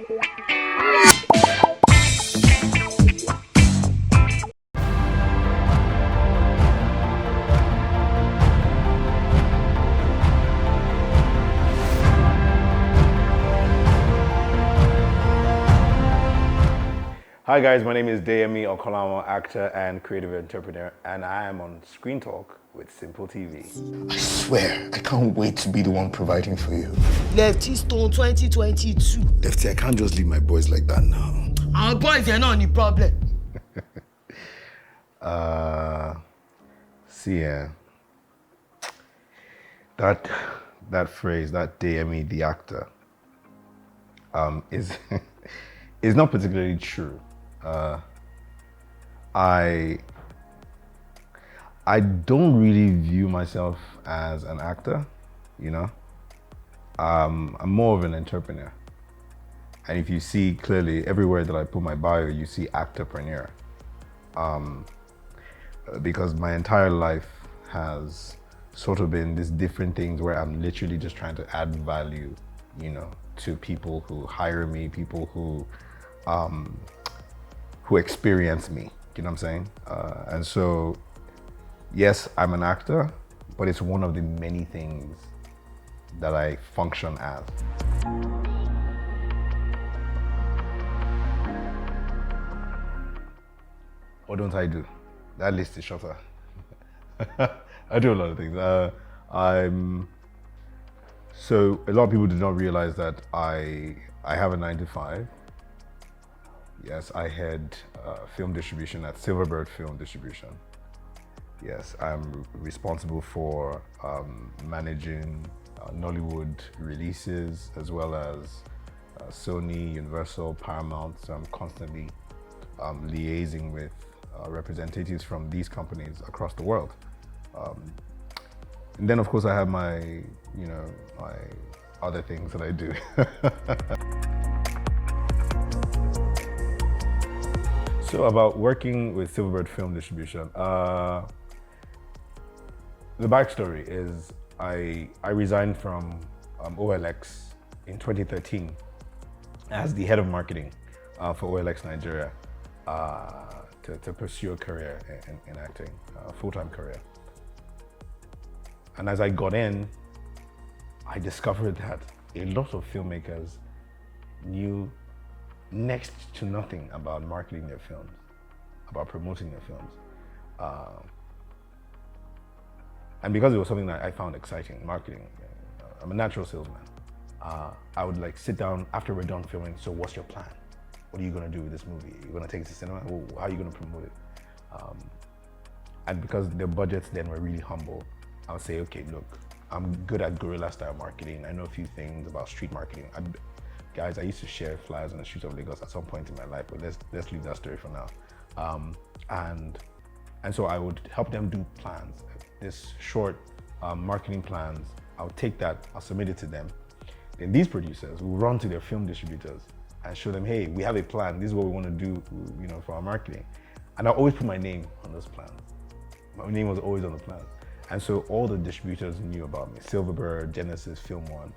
Hi guys, my name is Deyemi Okolamo, actor and creative entrepreneur, and I am on Screen Talk with SIMPLETV. I swear, I can't wait to be the one providing for you. Lefty Stone 2022. Lefty, I can't just leave my boys like that now. Our boys are not any problem. That phrase, that Deyemi the actor, is is not particularly true. I don't really view myself as an actor, you know. I'm more of an entrepreneur. And if you see clearly, everywhere that I put my bio, you see actorpreneur. Because my entire life has sort of been these different things where I'm literally just trying to add value, you know, to people who hire me, people who experience me, you know what I'm saying? And so, yes, I'm an actor, but it's one of the many things that I function as. What don't I do? That list is shorter. I do a lot of things. So a lot of people do not realize that I have a 9 to 5. Yes, I head film distribution at Silverbird Film Distribution. Yes, I'm responsible for managing Nollywood releases as well as Sony, Universal, Paramount. So I'm constantly liaising with representatives from these companies across the world. And then of course I have my other things that I do. So about working with Silverbird Film Distribution, the backstory is I resigned from OLX in 2013 as the head of marketing for OLX Nigeria to pursue a career in acting, a full-time career. And as I got in, I discovered that a lot of filmmakers knew next to nothing about marketing their films, about promoting their films. And because it was something that I found exciting, marketing, I'm a natural salesman. I would like sit down after we're done filming, so what's your plan? What are you gonna do with this movie? You're gonna take it to cinema? How are you gonna promote it? And because the budgets then were really humble, I would say, okay, look, I'm good at guerrilla style marketing. I know a few things about street marketing. Guys, I used to share flyers on the streets of Lagos at some point in my life, but let's leave that story for now. And so I would help them do plans, this short marketing plans. I'll take that, I'll submit it to them. Then these producers will run to their film distributors and show them, hey, we have a plan. This is what we want to do, you know, for our marketing. And I'll always put my name on those plans. My name was always on the plans. And so all the distributors knew about me, Silverbird, Genesis, Film One.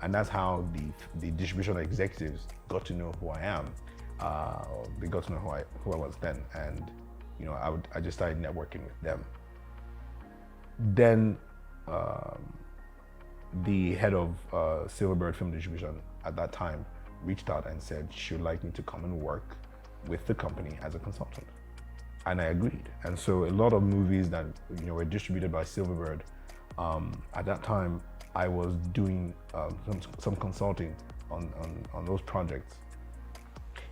And that's how the distribution executives got to know who I am. They got to know who I was then. And you know, I just started networking with them. Then the head of Silverbird Film Distribution at that time reached out and said she would like me to come and work with the company as a consultant. And I agreed. And so a lot of movies that were distributed by Silverbird, at that time, I was doing some consulting on those projects.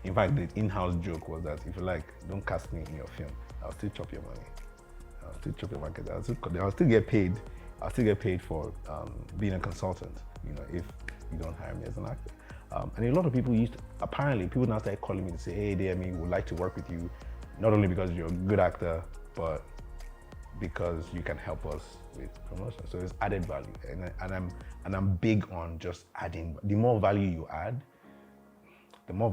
In fact, the in-house joke was that if you like, don't cast me in your film, I'll still chop your money. I'll still chop your market. I'll still get paid. I'll still get paid for being a consultant, if you don't hire me as an actor. And a lot of people apparently people now started calling me to say, hey, Deyemi, we would like to work with you, not only because you're a good actor, but because you can help us with promotion. So it's added value, and I'm big on just adding. The more value you add, the more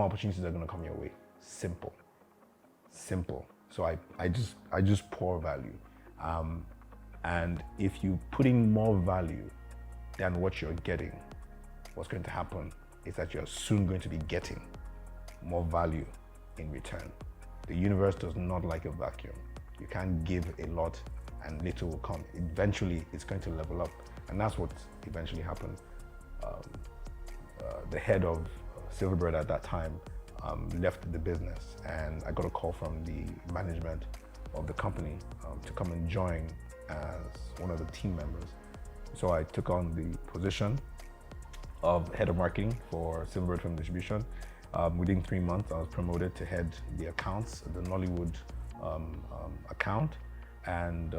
opportunities are going to come your way. Simple. So I just pour value, and if you put in more value than what you're getting, what's going to happen is that you're soon going to be getting more value in return. The universe does not like a vacuum. You can't give a lot and little will come. Eventually, it's going to level up. And that's what eventually happened. The head of Silverbird at that time left the business, and I got a call from the management of the company to come and join as one of the team members. So I took on the position of head of marketing for Silverbird Film Distribution. Within 3 months, I was promoted to head the accounts, the Nollywood account, and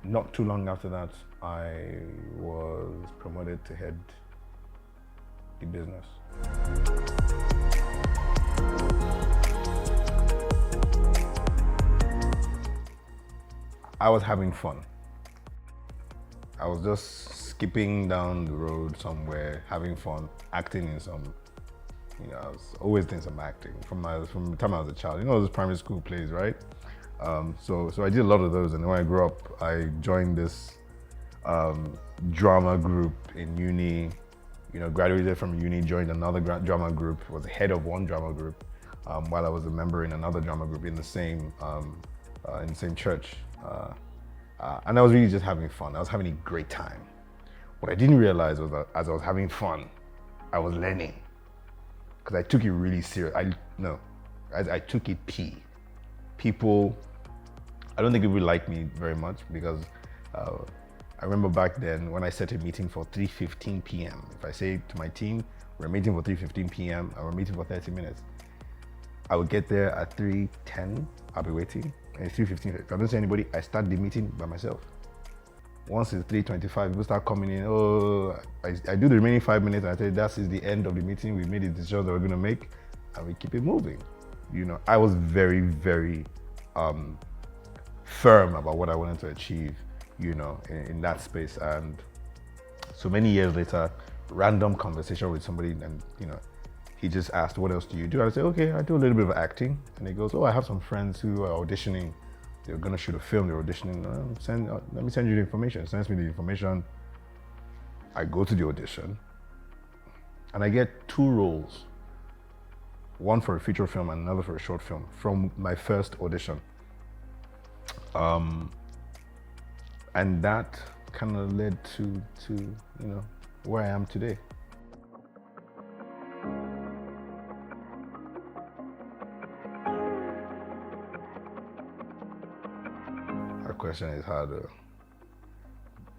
not too long after that, I was promoted to head the business. I was having fun. I was just skipping down the road somewhere, having fun, acting in some, I was always doing some acting from the time I was a child. Those primary school plays, right? So I did a lot of those, and when I grew up, I joined this drama group in uni. Graduated from uni, joined another drama group, was the head of one drama group, while I was a member in another drama group in the same church. And I was really just having fun. I was having a great time. What I didn't realize was that as I was having fun, I was learning. Because I took it really serious. I took it People, I don't think people liked me very much because I remember back then when I set a meeting for 3:15 p.m. If I say to my team, we're meeting for 3:15 p.m. and we're meeting for 30 minutes, I would get there at 3:10, I'll be waiting, and it's 3:15. If I don't see anybody, I start the meeting by myself. Once it's 3:25, people start coming in. I do the remaining 5 minutes and I say, that is the end of the meeting. We made a decision that we're gonna make and we keep it moving. I was very, very firm about what I wanted to achieve, in that space. And so many years later, random conversation with somebody, and he just asked, what else do you do? And I said, okay, I do a little bit of acting. And he goes, I have some friends who are auditioning. They're gonna shoot a film, they're auditioning. Let me send you the information. He sends me the information. I go to the audition and I get 2 roles. One for a feature film and another for a short film from my first audition. And that kind of led to where I am today. Our question is harder.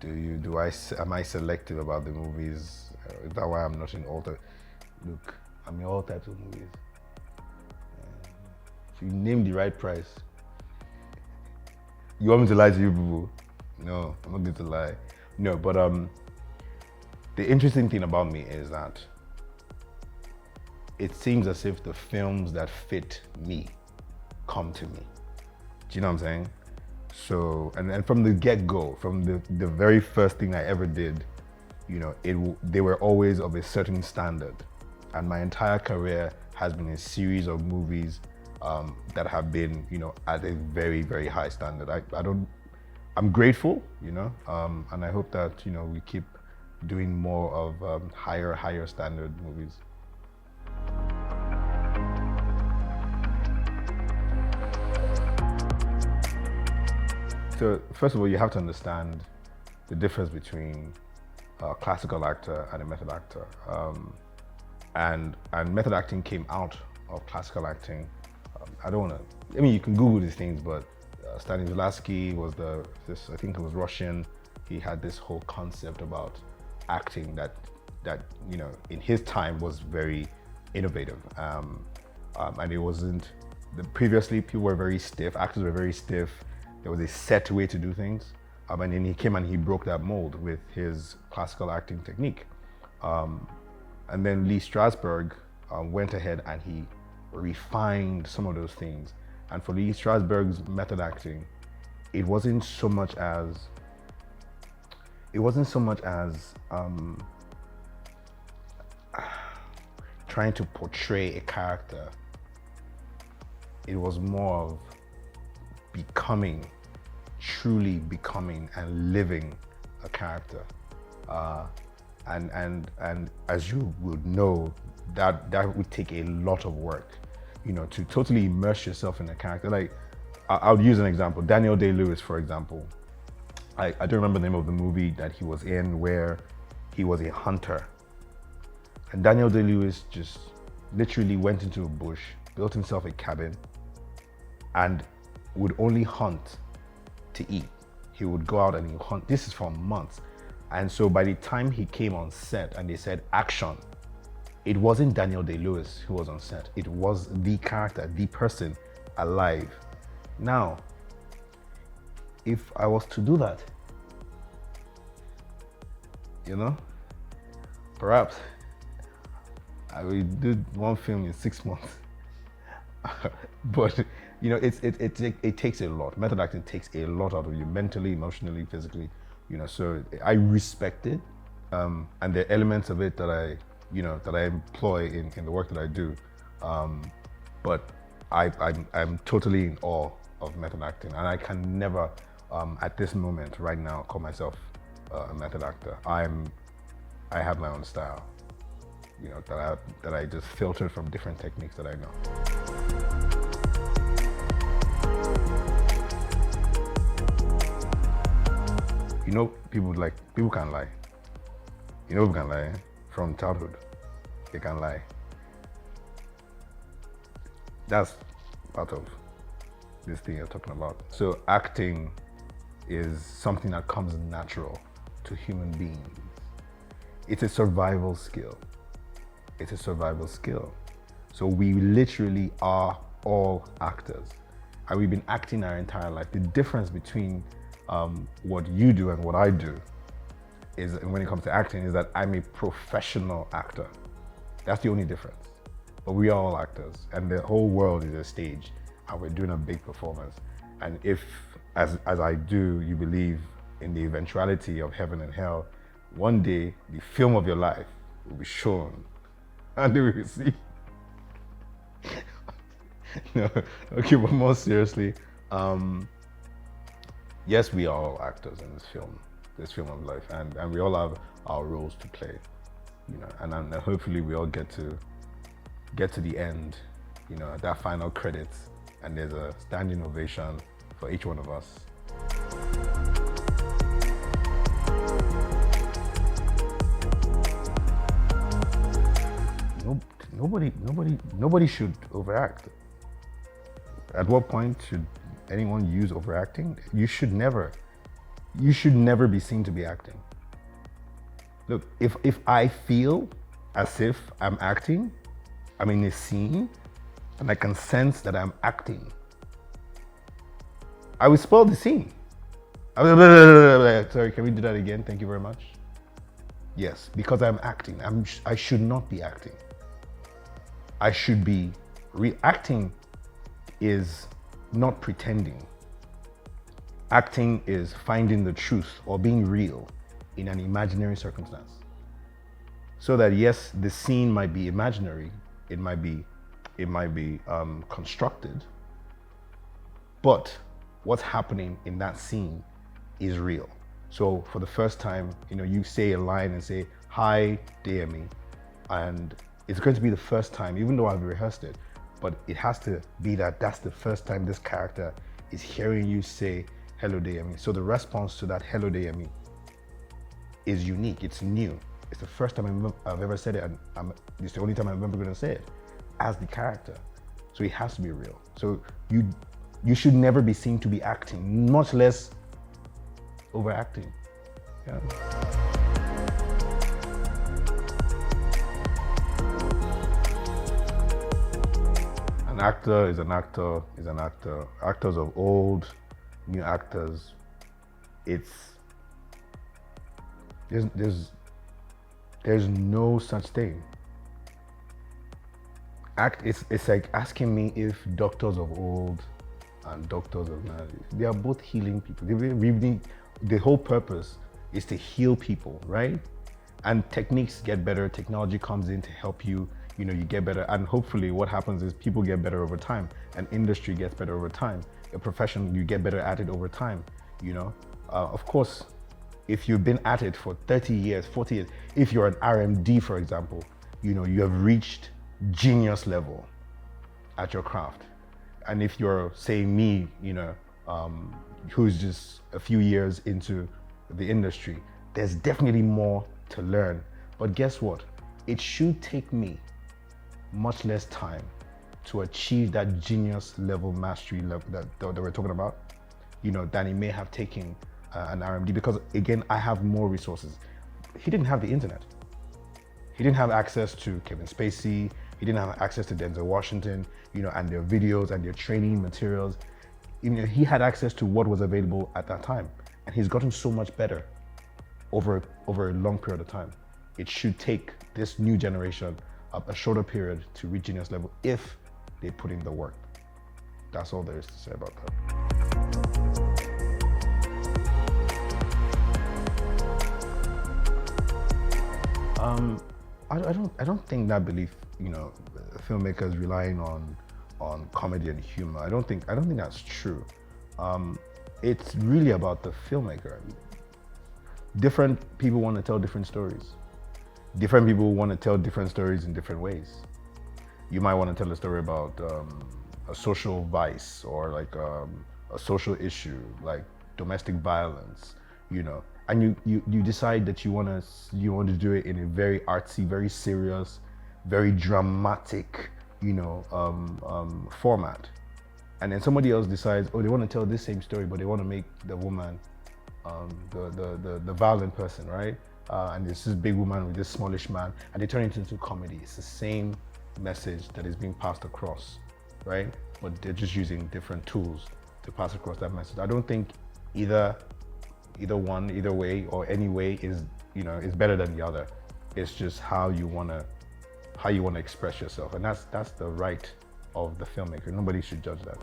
Am I selective about the movies? Is that why I'm not in all types? Look, I'm in all types of movies. If you name the right price, you want me to lie to you, boo? No, I'm not going to lie. No, but the interesting thing about me is that it seems as if the films that fit me come to me. Do you know what I'm saying? So, and from the get-go, from the very first thing I ever did, they were always of a certain standard. And my entire career has been a series of movies that have been, at a very, very high standard. I'm grateful, and I hope that, we keep doing more of higher standard movies. So first of all, you have to understand the difference between a classical actor and a method actor. And method acting came out of classical acting. You can Google these things, but Stanislavski was I think it was Russian. He had this whole concept about acting that in his time was very innovative. And it wasn't, previously people were very stiff, actors were very stiff. There was a set way to do things. And then he came and he broke that mold with his classical acting technique. And then Lee Strasberg went ahead and he refined some of those things. And for Lee Strasberg's method acting, it wasn't so much as trying to portray a character. It was more of truly becoming and living a character. And as you would know, that would take a lot of work, to totally immerse yourself in a character. Like, I'll use an example. Daniel Day-Lewis, for example. I don't remember the name of the movie that he was in where he was a hunter. And Daniel Day-Lewis just literally went into a bush, built himself a cabin, and would only hunt to eat. He would go out and he would hunt. This is for months. And so by the time he came on set and they said action, it wasn't Daniel Day-Lewis who was on set. It was the character, the person alive. Now, if I was to do that, perhaps I would do one film in 6 months. But it takes a lot. Method acting takes a lot out of you, mentally, emotionally, physically. So I respect it, and there are elements of it that I employ in the work that I do. But I'm totally in awe of method acting, and I can never, at this moment, right now, call myself a method actor. I have my own style, that I just filtered from different techniques that I know. People can lie. People can lie from childhood. They can lie. That's part of this thing you're talking about. So acting is something that comes natural to human beings. It's a survival skill. It's a survival skill. So we literally are all actors. And we've been acting our entire life. The difference between what you do and what I do is, when it comes to acting, is that I'm a professional actor. That's the only difference. But we are all actors, and the whole world is a stage, and we're doing a big performance. And if, as I do, you believe in the eventuality of heaven and hell, one day the film of your life will be shown, and we will see. No, okay, but more seriously, yes, we are all actors in this film of life, and we all have our roles to play, and hopefully we all get to the end, that final credits, and there's a standing ovation for each one of us. Nobody should overact. At what point should anyone use overacting? You should never be seen to be acting. Look, if I feel as if I'm acting, I'm in a scene, and I can sense that I'm acting, I will spoil the scene. Sorry, can we do that again? Thank you very much. Yes, because I'm acting. I should not be acting. I should be reacting. Is not pretending. Acting is finding the truth or being real in an imaginary circumstance. So that yes, the scene might be imaginary, it might be constructed, but what's happening in that scene is real. So for the first time, you say a line and say, "Hi, Deyemi," and it's going to be the first time, even though I've rehearsed it, but it has to be that's the first time this character is hearing you say, "Hello, Deyemi." So the response to that "Hello, Deyemi" is unique, it's new. It's the first time I've ever said it, and it's the only time I'm ever going to say it as the character. So it has to be real. So you should never be seen to be acting, much less overacting. Yeah. An actor is an actor is an actor. Actors of old, new actors, there's no such thing. It's like asking me if doctors of old and doctors of now, they are both healing people. The whole purpose is to heal people, right? And techniques get better, technology comes in to help you, you get better, and hopefully what happens is people get better over time, and industry gets better over time. A profession, you get better at it over time, Of course, if you've been at it for 30 years, 40 years, if you're an RMD, for example, you know, you have reached genius level at your craft. And if you're, say, me, you know, who's just a few years into the industry, there's definitely more to learn. But guess what? It should take me much less time to achieve that genius level mastery level that we're talking about, you know, than it may have taken an RMD, because again, I have more resources. He didn't have the internet. He didn't have access to Kevin Spacey. He didn't have access to Denzel Washington, you know, and their videos and their training materials. You know, he had access to what was available at that time, and he's gotten so much better over a long period of time. It should take this new generation a shorter period to reach genius level if they put in the work. That's all there is to say about that. I don't think that belief, you know, filmmakers relying on comedy and humor. I don't think that's true. It's really about the filmmaker. Different people want to tell different stories. Different people want to tell different stories in different ways. You might want to tell a story about a social vice, or like a social issue like domestic violence, you know, and you decide that you want to do it in a very artsy, very serious, very dramatic, you know, format. And then somebody else decides, oh, they want to tell this same story, but they want to make the woman the violent person, right? And there's this big woman with this smallish man, and they turn it into comedy. It's the same message that is being passed across, right? But they're just using different tools to pass across that message. I don't think either one, either way, or any way is, you know, is better than the other. It's just how you wanna express yourself, and that's the right of the filmmaker. Nobody should judge that.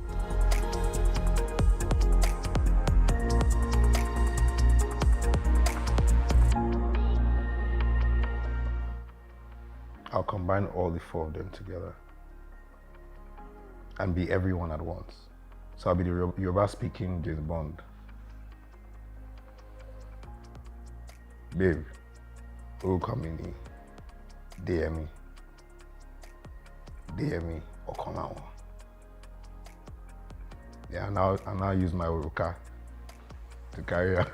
I'll combine all the four of them together and be everyone at once. So I'll be the Yoruba speaking James Bond. Babe, orúkọ mi ni Deyemi. Deyemi Okonawa. Yeah, I now use my Oruka to carry on.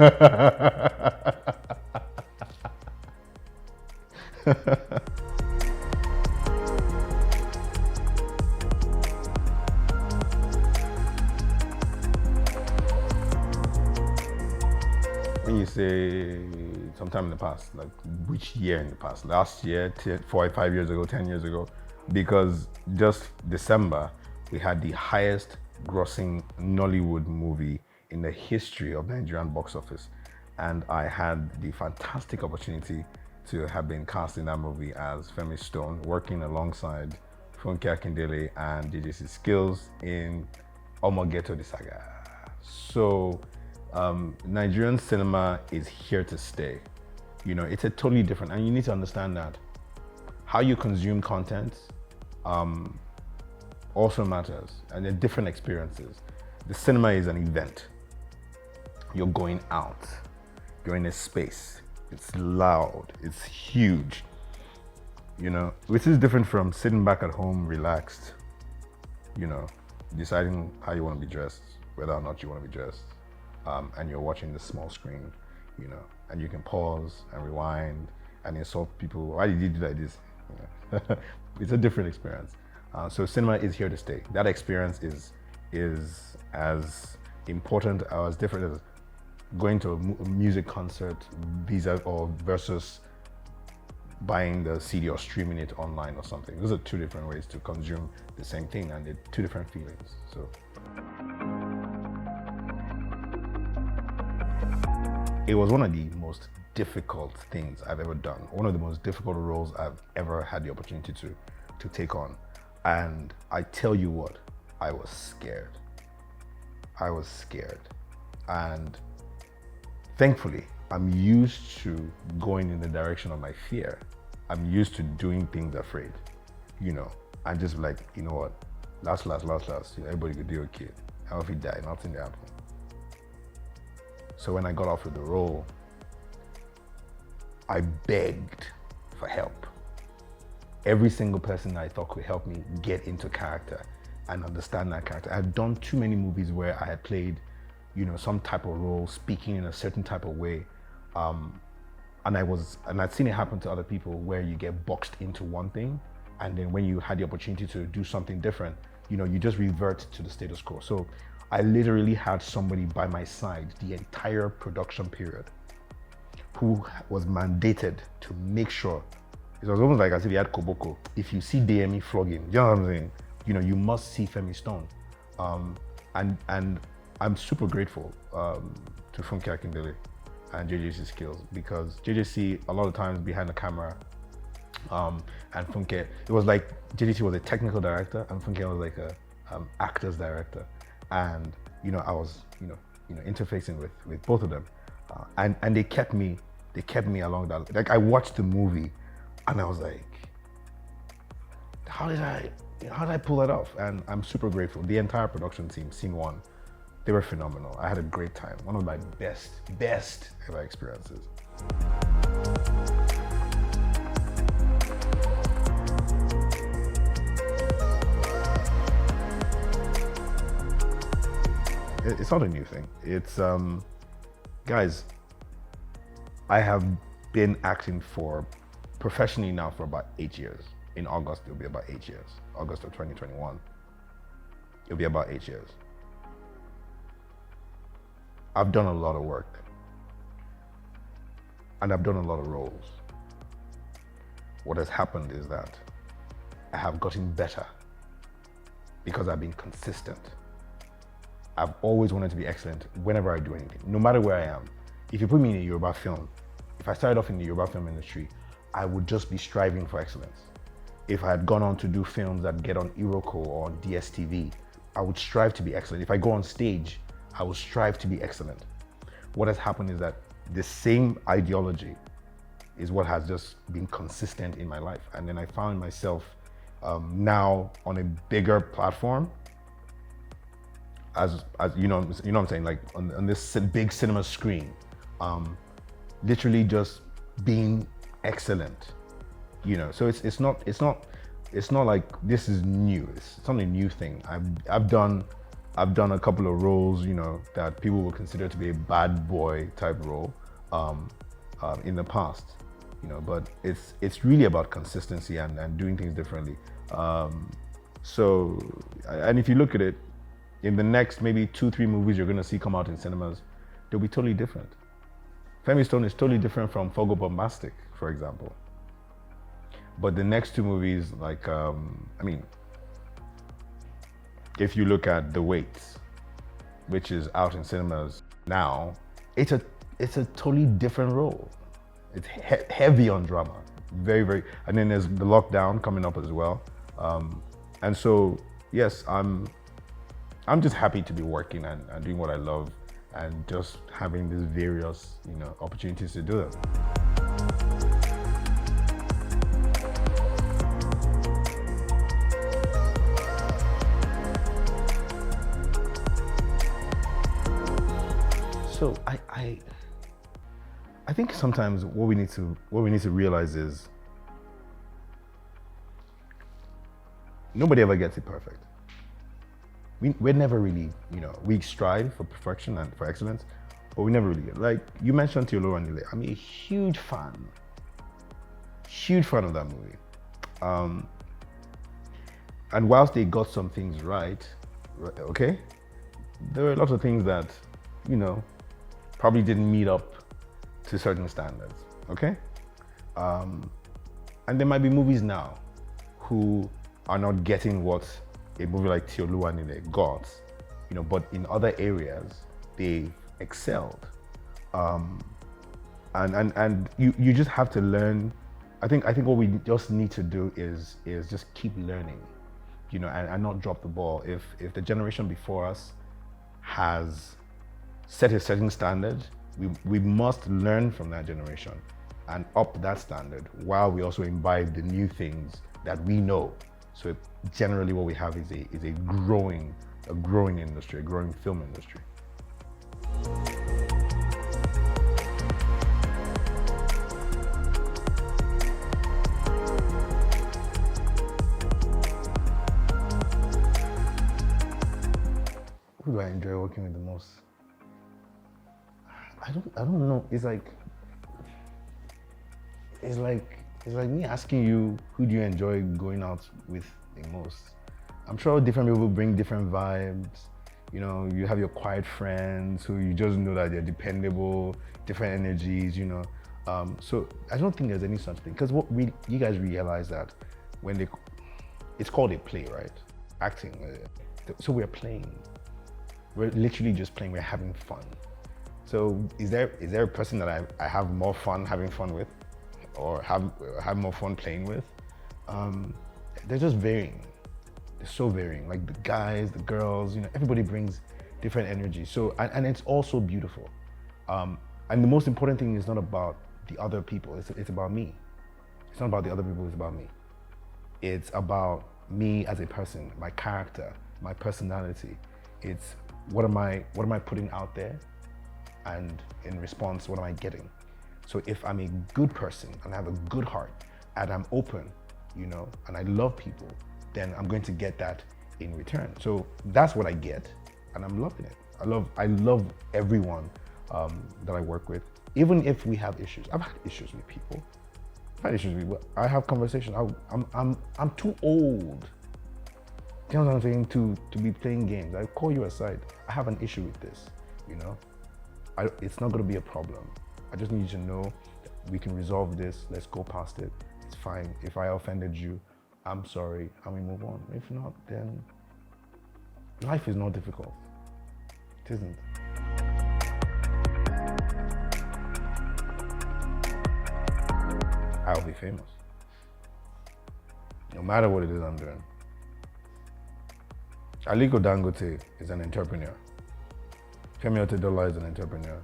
When you say sometime in the past, like which year in the past? Last year, 4 or 5 years ago, 10 years ago? Because just December, we had the highest grossing Nollywood movie in the history of Nigerian box office. And I had the fantastic opportunity to have been cast in that movie as Femi Stone, working alongside Funke Akindele and DJC Skills in Omo Ghetto the Saga. So Nigerian cinema is here to stay. You know, it's a totally different, and you need to understand that how you consume content also matters, and they're different experiences. The cinema is an event. You're going out, you're in a space, it's loud, it's huge, you know, which is different from sitting back at home, relaxed, you know, deciding how you want to be dressed, whether or not you want to be dressed, and you're watching the small screen, you know, and you can pause and rewind and insult people. Why did you do like this? You know? It's a different experience. So cinema is here to stay. That experience is as important or as different as going to a music concert versus buying the CD or streaming it online or something. Those are two different ways to consume the same thing, and they're two different feelings. So it was one of the most difficult things I've ever done. One of the most difficult roles I've ever had the opportunity to take on. And I tell you what, I was scared. I was scared. And thankfully, I'm used to going in the direction of my fear. I'm used to doing things afraid, you know. I'm just like, you know what, last, you know, everybody could do okay. How if he die, nothing happened. So when I got offered the role, I begged for help. Every single person I thought could help me get into character and understand that character. I had done too many movies where I had played, some type of role, speaking in a certain type of way. And I'd seen it happen to other people where you get boxed into one thing, and then when you had the opportunity to do something different, you just revert to the status quo. So I literally had somebody by my side the entire production period who was mandated to make sure, it was almost like as if he had Koboko. If you see Deyemi flogging, you know what I'm saying? You must see Femi Stone. And I'm super grateful to Funke Akindele and JJC Skills, because JJC a lot of times behind the camera, and Funke, it was like JJC was a technical director and Funke was like a actors director, and I was interfacing with both of them, and they kept me along that. Like I watched the movie and I was like, how did I pull that off? And I'm super grateful. The entire production team, scene one, they were phenomenal. I had a great time. One of my best ever experiences. It's not a new thing. It's, guys, I have been acting professionally now for about 8 years. In August, it'll be about 8 years. August of 2021. It'll be about 8 years. I've done a lot of work. And I've done a lot of roles. What has happened is that I have gotten better because I've been consistent. I've always wanted to be excellent whenever I do anything, no matter where I am. If you put me in a Yoruba film, if I started off in the Yoruba film industry, I would just be striving for excellence. If I had gone on to do films that get on Iroko or on DSTV, I would strive to be excellent. If I go on stage, I will strive to be excellent. What has happened is that the same ideology is what has just been consistent in my life. And then I found myself now on a bigger platform, as you know what I'm saying, like on this big cinema screen, literally just being excellent. So it's not like this is new. It's not a new thing. I've done a couple of roles, that people would consider to be a bad boy type role in the past, but it's really about consistency and doing things differently. So, and if you look at it, in the next maybe 2-3 movies you're gonna see come out in cinemas, they'll be totally different. Femi Stone is totally different from Fogo Bombastic, for example. But the next 2 movies, like, if you look at The Wait, which is out in cinemas now, it's a totally different role. It's heavy on drama, very, very, and then there's The Lockdown coming up as well. And so, yes, I'm just happy to be working and doing what I love and just having these various, opportunities to do them. So I think sometimes what we need to realize is nobody ever gets it perfect. We're never really, we strive for perfection and for excellence, but we never really get it. Like you mentioned Teolo Anile, I'm a huge fan of that movie. And whilst they got some things right, okay, there were a lot of things that, probably didn't meet up to certain standards, okay? And there might be movies now who are not getting what a movie like Teolo Anile got, but in other areas, they excelled. And you just have to learn. I think what we just need to do is just keep learning, and not drop the ball. If the generation before us has set a certain standard, we must learn from that generation and up that standard while we also imbibe the new things that we know. So generally what we have is a growing industry, a growing film industry. who do I enjoy working with the most? I don't know. It's like me asking you, who do you enjoy going out with the most? I'm sure different people bring different vibes. You know, you have your quiet friends who you just know that they're dependable, different energies, you know. So I don't think there's any such thing. Because you guys realize that it's called a play, right? Acting. So we're playing. We're literally just playing, we're having fun. So is there a person that I have more fun having fun with, or have more fun playing with? They're just varying. They're so varying. Like the guys, the girls, you know, everybody brings different energy. So and it's also beautiful. And the most important thing is not about the other people. It's about me. It's not about the other people. It's about me. It's about me as a person, my character, my personality. It's what am I putting out there, and in response, what am I getting? So if I'm a good person and I have a good heart and I'm open, you know, and I love people, then I'm going to get that in return. So that's what I get, and I'm loving it. I love everyone that I work with, even if we have issues. I've had issues with people. I have conversations. I'm too old. You know what I'm saying? To be playing games. I call you aside. I have an issue with this. You know, it's not going to be a problem. I just need you to know that we can resolve this. Let's go past it. It's fine. If I offended you, I'm sorry, and we move on. If not, then life is not difficult. It isn't. I'll be famous. No matter what it is I'm doing. Aliko Dangote is an entrepreneur. Femi Otedola is an entrepreneur.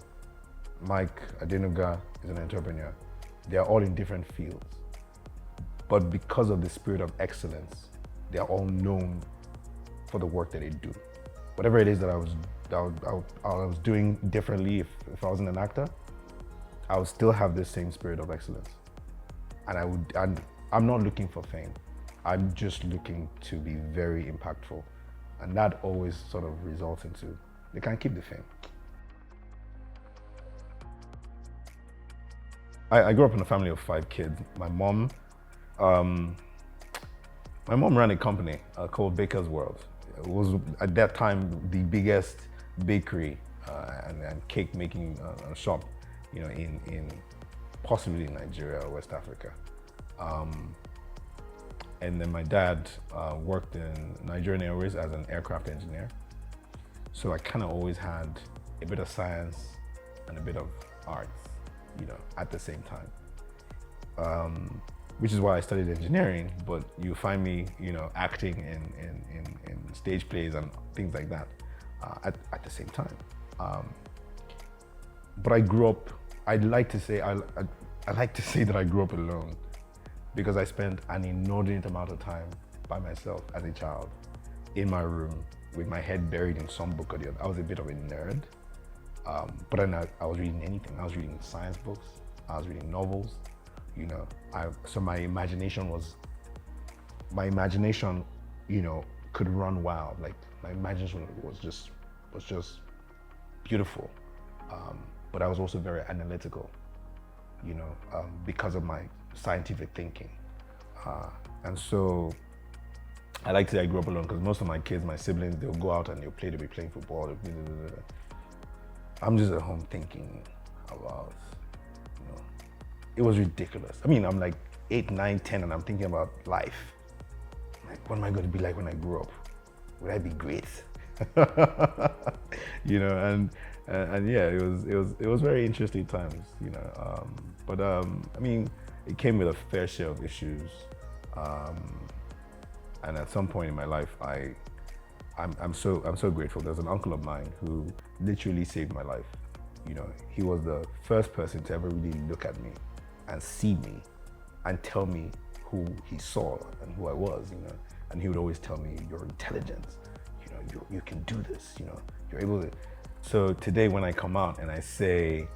Mike Adenuga is an entrepreneur. They are all in different fields. But because of the spirit of excellence, they are all known for the work that they do. Whatever it is that I was doing differently, if I wasn't an actor, I would still have this same spirit of excellence. And I'm not looking for fame. I'm just looking to be very impactful. And that always sort of results into, they can't keep the fame. I grew up in a family of 5 kids. My mom ran a company called Baker's World. It was at that time the biggest bakery and cake making shop, you know, in possibly in Nigeria or West Africa. And then my dad worked in Nigerian Airways as an aircraft engineer. So I kind of always had a bit of science and a bit of arts, you know, at the same time. Which is why I studied engineering, but you find me, you know, acting in stage plays and things like that at the same time. But I grew up, I like to say that I grew up alone, because I spent an inordinate amount of time by myself as a child in my room with my head buried in some book or the other. I was a bit of a nerd, but I was reading anything. I was reading science books, I was reading novels, you know. So my imagination, you know, could run wild. Like my imagination was just beautiful. But I was also very analytical, you know, because of my scientific thinking. And so I like to say I grew up alone, because most of my kids, my siblings, they'll go out and they'll be playing football. I'm just at home thinking about, you know, it was ridiculous. I mean, I'm like 8, 9, 10, and I'm thinking about life. Like, what am I going to be like when I grow up? Would I be great? You know, and yeah, it was very interesting times, you know. But I mean, it came with a fair share of issues. And at some point in my life, I'm so grateful. There's an uncle of mine who literally saved my life. You know, he was the first person to ever really look at me and see me and tell me who he saw and who I was, you know. And he would always tell me, "You're intelligent, you know, you can do this, you know, you're able to." So today when I come out and I say,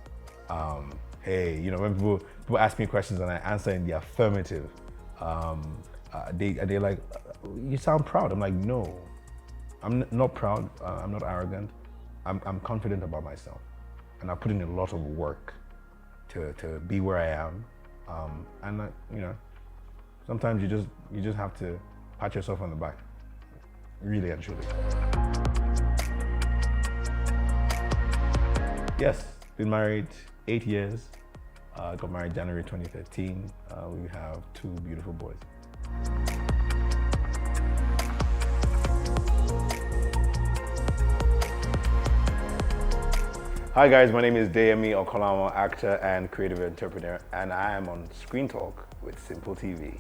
hey, you know, when people ask me questions and I answer in the affirmative, they're like, "You sound proud." I'm like, "No, not proud. I'm not arrogant. I'm confident about myself, and I put in a lot of work to be where I am. Sometimes you just have to pat yourself on the back, really and truly. Yes, been married 8 years. Got married January 2013. We have 2 beautiful boys. Hi guys, my name is Deyemi Okolamo, actor and creative entrepreneur, and I am on Screen Talk with Simple TV.